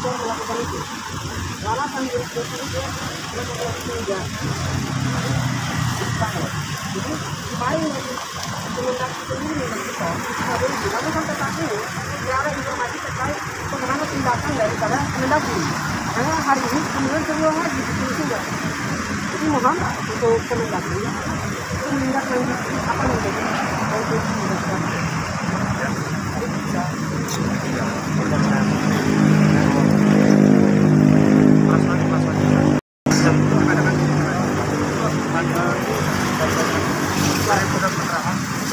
Direktur melakukan itu. Alasan direktur itu melakukan tidak. Jadi paling Kemendak sendiri dan kita harus kami kan tetapi tidak ada informasi terkait bagaimana tindakan daripada Kemendagri. Karena hari ini kemudian terulang lagi di sini juga. Jadi mohon untuk Kemendagri itu menindaklanjuti apa yang menjadi konstruksi dasar.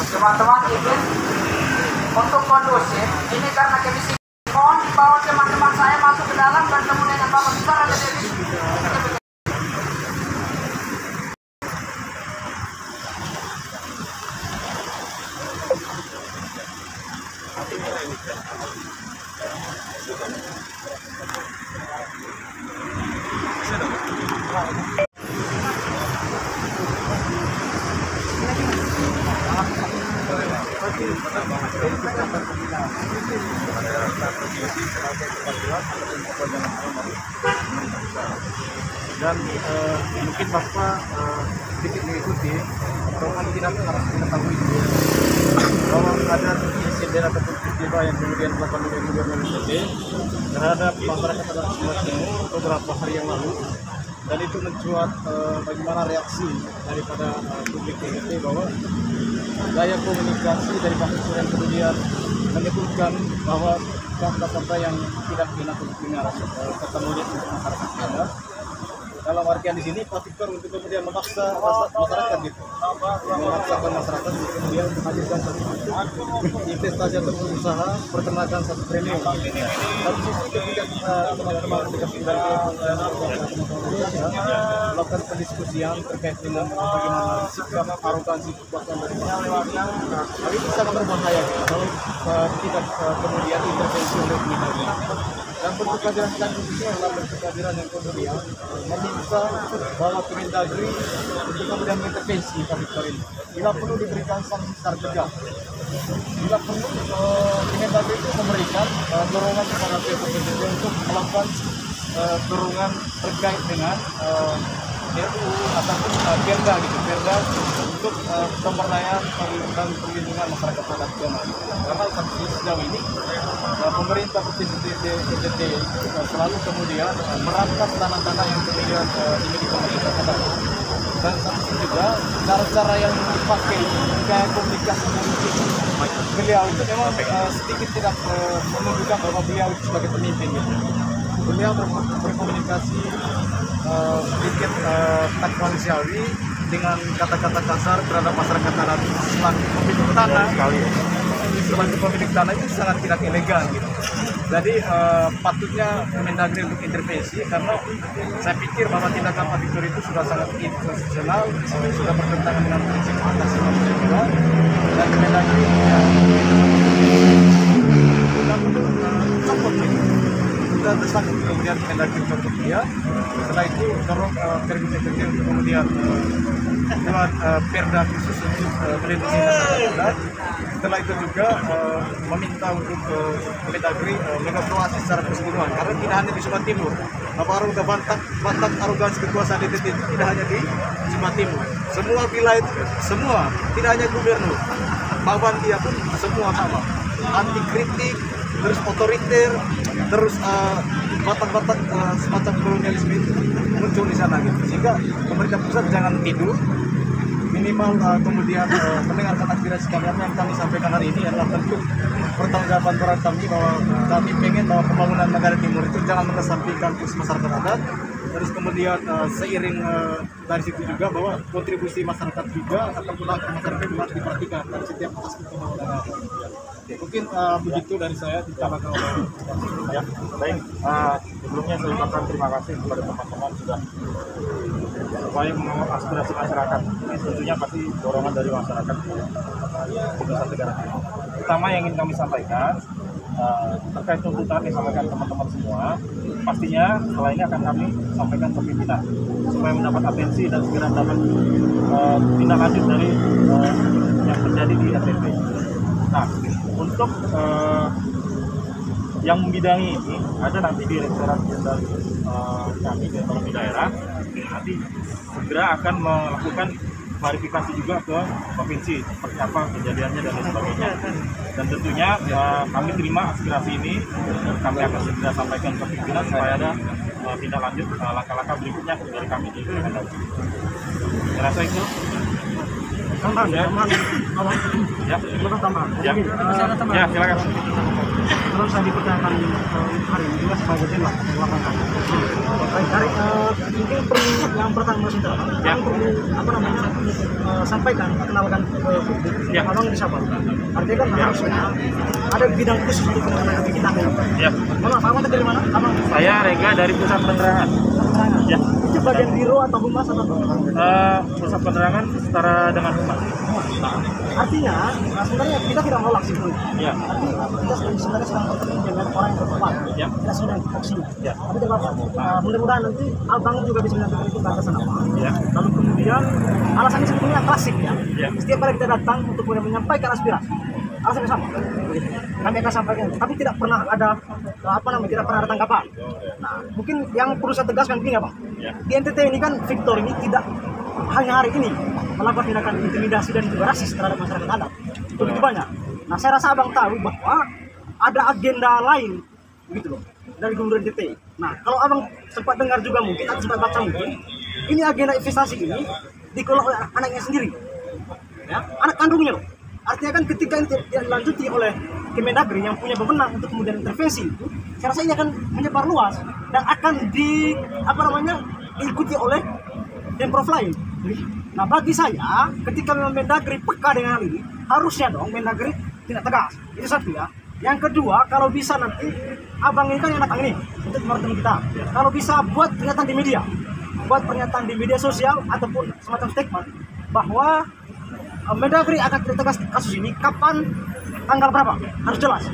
Teman-teman izin untuk kondusif ini karena kondisi mohon dibawa teman-teman saya masuk ke dalam dan ketemu dengan Bapak Besar ada Dewi. Dan mungkin Bapak sedikit mengikuti atau tidak harus mengetahui bahwa ada insiden ataupun peristiwa yang kemudian dilakukan oleh Gubernur NTB terhadap masyarakat adat Sumba Timur beberapa hari yang lalu, dan itu mencuat bagaimana reaksi daripada publik NTB bahwa gaya komunikasi dari Pak Presiden kemudian menyebutkan bahwa kata-kata yang tidak enak untuk dengar ketemu untuk masyarakat adat. Dalam artian di sini Pak Victor untuk kemudian memaksa masyarakat gitu, memaksakan masyarakat untuk kemudian menghadirkan satu investasi atau usaha pertanakan 1 triliun. Satu sisi ketika teman-teman dekat melakukan pendiskusian terkait dengan bagaimana sikap arogansi kekuasaan dari masyarakat, hal itu sangat berbahaya kalau tidak kemudian intervensi oleh Kemendagri. Dan bentuk kehadiran khususnya adalah bentuk kehadiran yang kemudian meminta bahwa Kemendagri untuk kemudian mengintervensi Pak Victor ini. Bila perlu diberikan sanksi secara tegas. Bila perlu Kemendagri itu memberikan dorongan kepada pihak Presiden untuk melakukan dorongan terkait dengan RUU ataupun Perda gitu, Perda untuk pemberdayaan dan perlindungan masyarakat adat Jawa. Karena sampai sejauh ini pemerintah provinsi NTB selalu kemudian merampas tanah-tanah yang kemudian dimiliki pemerintah adat. Dan satu juga cara-cara yang dipakai kayak komunikasi politik beliau itu memang sedikit tidak menunjukkan bahwa beliau sebagai pemimpin gitu. Beliau berkomunikasi sedikit tak manusiawi dengan kata-kata kasar terhadap masyarakat adat selaku pemilik tanah. Selaku pemilik tanah itu sangat tidak elegan gitu. Jadi patutnya Kemendagri untuk intervensi, karena saya pikir bahwa tindakan Pak Victor itu sudah sangat inkonstitusional, sudah bertentangan dengan prinsip hak asasi manusia juga, dan Kemendagri copot gitu. Sudah tersangkut kemudian Kemendagri copot dia. Setelah itu dorong Pergub Eksekutif untuk kemudian buat perda khusus untuk melindungi masyarakat adat. Setelah itu juga meminta untuk Kemendagri mengevaluasi secara keseluruhan, karena tidak hanya di Sumba Timur. Bapak udah bantah arogansi kekuasaan itu tidak hanya di Sumba Timur, semua wilayah, semua, tidak hanya gubernur, Bapak dia pun semua sama, anti kritik, terus otoriter, terus batak-batak semacam kolonialisme itu muncul di sana gitu. Sehingga pemerintah pusat jangan tidur, minimal kemudian mendengarkan aspirasi kami. Yang kami sampaikan hari ini adalah bentuk pertanggungjawaban moral kami bahwa kami pengen bahwa pembangunan negara timur itu jangan mengesampingkan masyarakat adat. Terus kemudian seiring dari situ juga bahwa kontribusi masyarakat juga ataupun langkah masyarakat juga harus diperhatikan dari setiap aspek pembangunan. Mungkin begitu dari saya, ditambahkan oleh ya. Baik, sebelumnya saya ucapkan terima kasih kepada teman-teman sudah supaya mengawal aspirasi masyarakat. Ini tentunya pasti dorongan dari masyarakat di Nusa Tenggara Timur. Pertama yang ingin kami sampaikan terkait tuntutan yang disampaikan teman-teman semua, pastinya setelah ini akan kami sampaikan ke pimpinan supaya mendapat atensi dan segera mendapat tindak lanjut dari yang terjadi di NTB. Nah, untuk yang membidangi ini ada nanti Direktorat Jenderal kami di Otonomi Daerah nanti segera akan melakukan klarifikasi juga ke provinsi seperti apa kejadiannya dan lain sebagainya. Dan tentunya kami terima aspirasi ini dan kami akan segera sampaikan ke pimpinan supaya ada tindak lanjut langkah-langkah berikutnya dari kami di Kemendagri. Saya rasa itu. Tambahan, Ya, tambahan. ya silakan. Kalau saya dipertanyakan hari ini juga sebagai jenderal lapangan. Dari mungkin yang pertama Sinta, yang perlu apa namanya sampaikan kenalkan ke publik. Ya. Abang di siapa? Artinya kan harusnya ada bidang khusus untuk menangani kita. Ya, Maaf, abang dari mana? Abang saya Rega dari Pusat Penerangan. Ya, itu bagian biro atau humas atau Pusat Penerangan setara dengan humas. artinya sebenarnya kita tidak menolak sih. Ya, Tapi kita sebenarnya sedang bertemu dengan orang yang tepat. Ya. Kita sedang fokusi. Ya. Tapi tidak apa-apa. Mudah-mudahan nanti abang juga bisa menyampaikan itu ke atasan abang. Ya. Lalu kemudian alasannya sebetulnya klasik ya. Ya. Setiap kali kita datang untuk kemudian menyampaikan aspirasi, alasannya sama. Kami akan sampaikan, tapi tidak pernah ada tidak pernah ada tanggapan. Nah, mungkin yang perlu saya tegaskan begini apa? Ya. Di NTT ini kan Victor ini tidak hanya hari ini melakukan tindakan intimidasi dan juga rasis terhadap masyarakat adat. Begitu banyak. Nah, saya rasa abang tahu bahwa ada agenda lain gitu loh dari Gubernur NTT. Nah, kalau abang sempat dengar juga mungkin atau sempat baca mungkin, ini agenda investasi ini dikelola oleh anaknya sendiri, ya, anak kandungnya loh. Artinya kan ketika ini tidak dilanjuti oleh Kemendagri yang punya wewenang untuk kemudian intervensi itu, saya rasa ini akan menyebar luas dan akan diikuti oleh Pemprov lain. Nah, bagi saya ketika Mendagri peka dengan hal ini, harusnya dong Mendagri tidak tegas. Itu satu ya. Yang kedua, kalau bisa nanti abang ini kan yang datang ini untuk mertemu kita. Kalau bisa buat pernyataan di media, buat pernyataan di media sosial ataupun semacam statement bahwa Mendagri akan tegas kasus ini kapan, tanggal berapa, harus jelas.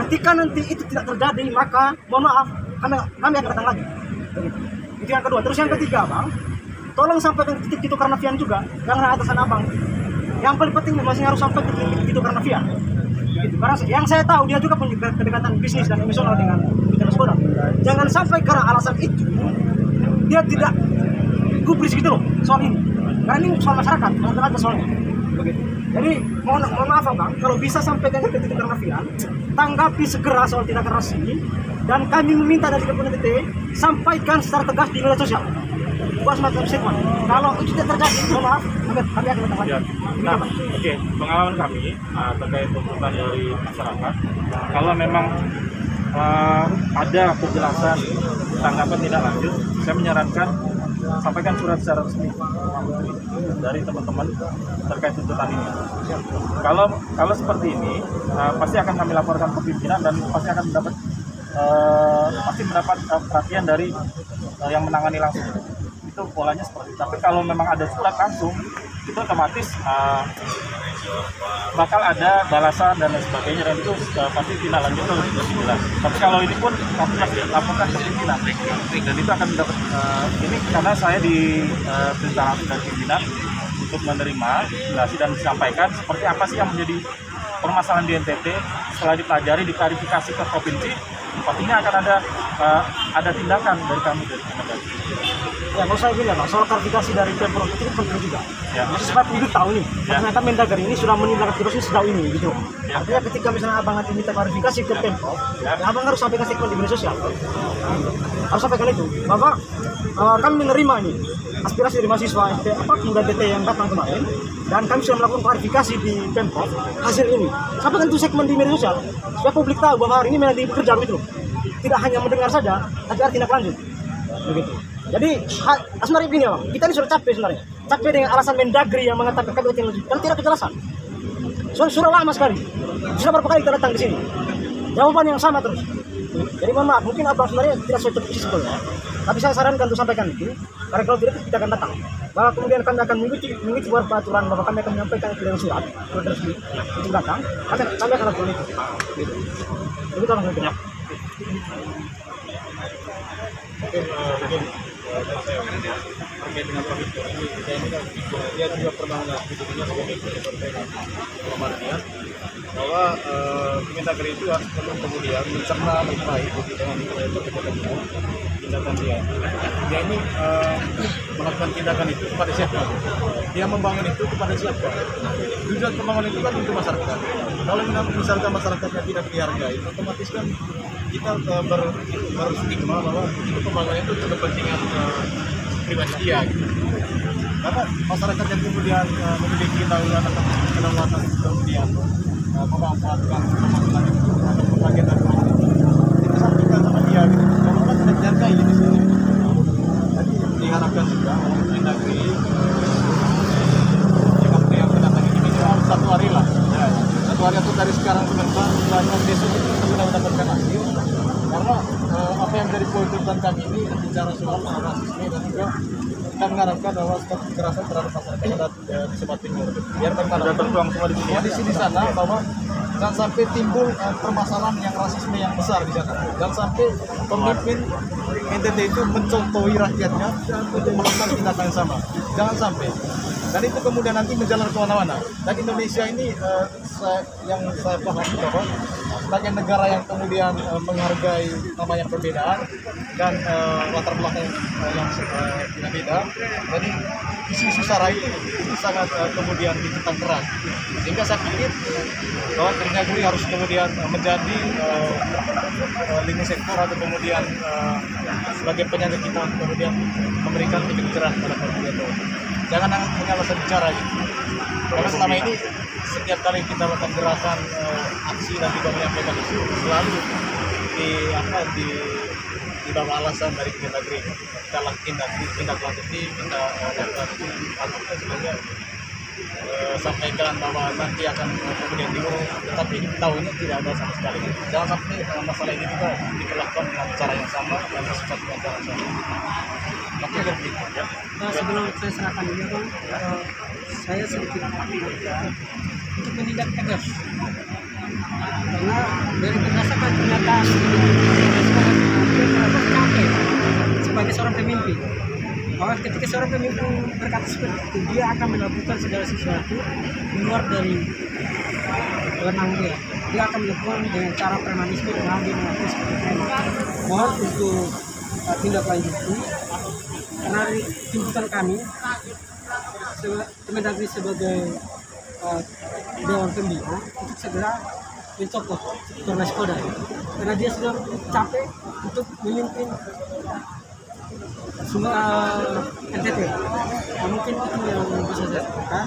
Ketika nanti itu tidak terjadi, maka mohon maaf, kami akan datang lagi. Itu yang kedua. Terus yang ketiga, bang, tolong sampaikan titik Tito Karnavian juga, jangan atasan abang. Yang paling penting masih harus sampai ke titik Tito Karnavian. Begitu. Karena yang saya tahu dia juga punya kedekatan bisnis dan emosional dengan Peter Skoda. Jangan sampai karena alasan itu dia tidak gubris gitu loh soal ini. Karena ini soal masyarakat, bukan aja soalnya. Begitu. Jadi mohon maaf bang, kalau bisa sampaikan ke Tito Karnavian, tanggapi segera soal tindakan rasis ini, dan kami meminta dari Kementerian NTT sampaikan secara tegas di media sosial. Buat semacam statement. Kalau itu tidak terjadi, mohon maaf, kami akan datang lagi. Ya. Nah, oke, pengalaman kami terkait tuntutan dari masyarakat, kalau memang ada penjelasan tanggapan tidak lanjut, saya menyarankan sampaikan surat secara resmi dari teman-teman terkait tuntutan ini. Kalau seperti ini, pasti akan kami laporkan ke pimpinan dan pasti akan mendapat perhatian dari yang menangani langsung. Itu polanya seperti itu. Tapi kalau memang ada surat langsung, itu otomatis bakal ada balasan dan lain sebagainya, dan itu pasti tindak lanjut harus jelas. Tapi kalau ini pun kami laporkan ke pimpinan dan itu akan mendapat ini karena saya diperintah langsung dari pimpinan untuk menerima aspirasi dan disampaikan seperti apa sih yang menjadi permasalahan di NTT. Setelah dipelajari, diklarifikasi ke provinsi, pastinya akan ada tindakan dari kami dari Kemendagri. Ya, kalau saya bilang soal klarifikasi dari Pemprov itu penting juga. Ya. Jadi supaya publik tahu nih, Ya. ternyata Mendagri ini sudah menindaklanjuti sejauh ini gitu. Ya. Artinya ketika misalnya abang nanti minta klarifikasi ke Pemprov, Ya. abang harus sampaikan statement di media sosial. Harus sampaikan itu, bahwa kami menerima ini aspirasi dari mahasiswa kemudian DT yang datang kemarin, dan kami sudah melakukan klarifikasi di Pemprov hasil ini. Sampaikan itu segmen di media sosial supaya publik tahu bahwa hari ini Mendagri bekerja begitu. Tidak hanya mendengar saja, tapi ada tindak lanjut. Begitu. Jadi sebenarnya begini bang, kita ini sudah capek sebenarnya. Capek dengan alasan Mendagri yang mengatakan kami tindak lanjut dan tidak kejelasan. Sudah lama sekali. Sudah berapa kali kita datang di sini. Jawaban yang sama terus. Jadi mohon maaf, mungkin abang sebenarnya tidak sesuai posisi sebetulnya. Tapi saya sarankan untuk sampaikan itu, karena kalau tidak kita akan datang. Bahwa kemudian kami akan mengikuti sebuah peraturan bahwa kami akan menyampaikan itu dengan surat resmi untuk datang. Kami akan lakukan itu. Itu tolong saya. Oke, begini. terkait dengan Pak Victor ini, kan dia juga pernah mengakui dirinya sebagai gubernur Muhammadiyah, bahwa Kemendagri itu perlu kemudian mencerna lebih baik dengan tindakan dia. Dia ini melakukan tindakan itu kepada siapa? Dia membangun itu kepada siapa? Tujuan pembangunan itu kan untuk masyarakat. Kalau misalkan masyarakatnya tidak dihargai, otomatis kan kita berstigma bahwa itu pembangunan itu untuk kepentingan pribadi dia. Gitu. Karena masyarakat yang kemudian memiliki kedaulatan kemudian memanfaatkan pembangunan itu untuk kepentingan kita sampaikan sama dia. Gitu. Kalau orang tidak dihargai di sini. Jadi diharapkan juga Kemendagri yang pendatang ini minimal 1 hari lah. Ya. 1 hari atau dari sekarang ke depan, dan besok itu kita sudah mendapatkan hasil. Karena apa yang dari poin tuntutan kami ini bicara soal rasisme dan juga kita mengharapkan bahwa setiap kekerasan terhadap masyarakat ada di Sumatera Timur. Biar Sudah tertuang semua di sini. di sini sana bahwa jangan sampai timbul permasalahan yang rasisme yang besar di sana. Jangan sampai pemimpin NTT itu mencontohi rakyatnya untuk melakukan tindakan yang sama. Jangan sampai. Dan itu kemudian nanti menjalar ke mana-mana. Dan Indonesia ini yang saya pahami bahwa sebagai negara yang kemudian menghargai namanya perbedaan dan latar belakang yang berbeda. Jadi isu-isu sara itu sangat kemudian ditentang keras. Sehingga saya pikir bahwa Kemendagri harus kemudian menjadi lini sektor atau kemudian sebagai penyangga kita kemudian memberikan titik cerah pada perbedaan. Jangan hanya alasan bicara gitu. Karena selama ini setiap kali kita lakukan gerakan aksi dan juga menyampaikan isu selalu di bawah alasan dari Kemendagri. Kita tindak lanjuti, kita lakukan atau sebenarnya sampaikan bahwa nanti akan kemudian diurus, tapi tahun ini tidak ada sama sekali. Jangan sampai masalah ini juga diperlakukan dengan cara yang sama dan bersifat dengan cara yang sama. Oke, ya. Sebelum saya serahkan ini Bang, saya sedikit untuk menindak tegas karena dari berdasarkan pernyataan capek sebagai seorang pemimpin bahwa ketika seorang pemimpin berkata seperti itu, dia akan melakukan segala sesuatu di luar dari wewenang dia akan melakukan dengan cara premanisme dengan dia mengaku seperti itu. Mohon untuk tindak lanjuti karena tuntutan kami Kemendagri sebagai Dewan Pembina untuk segera mencopot Torres Polda karena dia sudah capek untuk memimpin NTT. Nah, mungkin itu yang bisa saya lakukan.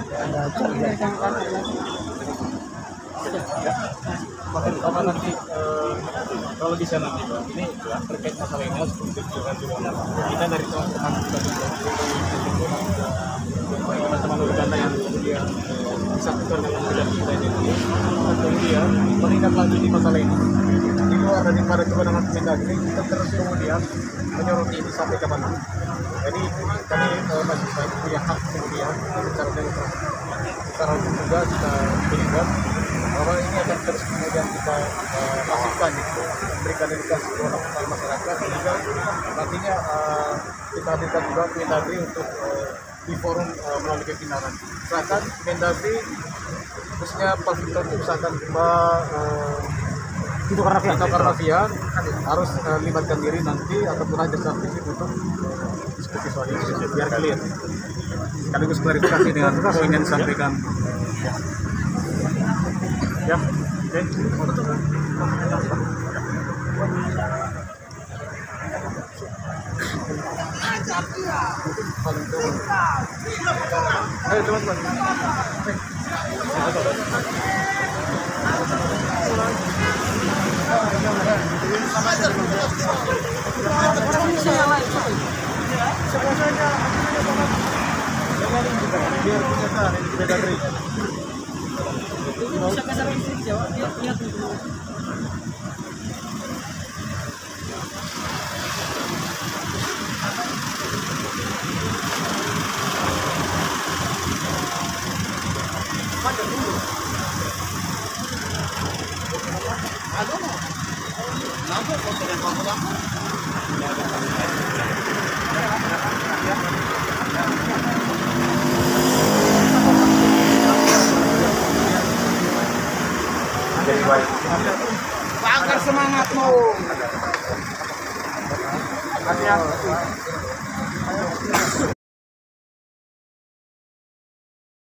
Apa nanti kalau bisa nanti ini ya, terkait masalah ini harus juga kita dari teman-teman teman-teman Uganda yang kemudian disatukan dalam bidang kita ini kemudian menindaklanjuti masalah ini di luar daripada kewenangan Kemendagri kita terus kemudian menyoroti ini sampai kapan. Jadi kami masih punya hak kemudian secara demokrasi secara hukum juga kita berikan bahwa ini akan terus kemudian kita masifkan gitu, memberikan edukasi kepada masyarakat dan juga nantinya kita hadirkan juga Kemendagri untuk di forum melalui pimpinan. Misalkan Kemendagri khususnya Pak Victor itu misalkan Tito Karnavian harus libatkan diri nanti ataupun ada sertifikat untuk diskusi soal ini biar clear. Sekaligus klarifikasi dengan poin yang disampaikan. Ya, oke. Ayo teman-teman. Biar kenyataan ini kita dari. Bisa kasar istri jawab dia punya tuh. baik. Bangkar semangat mau. Terima kasih ya.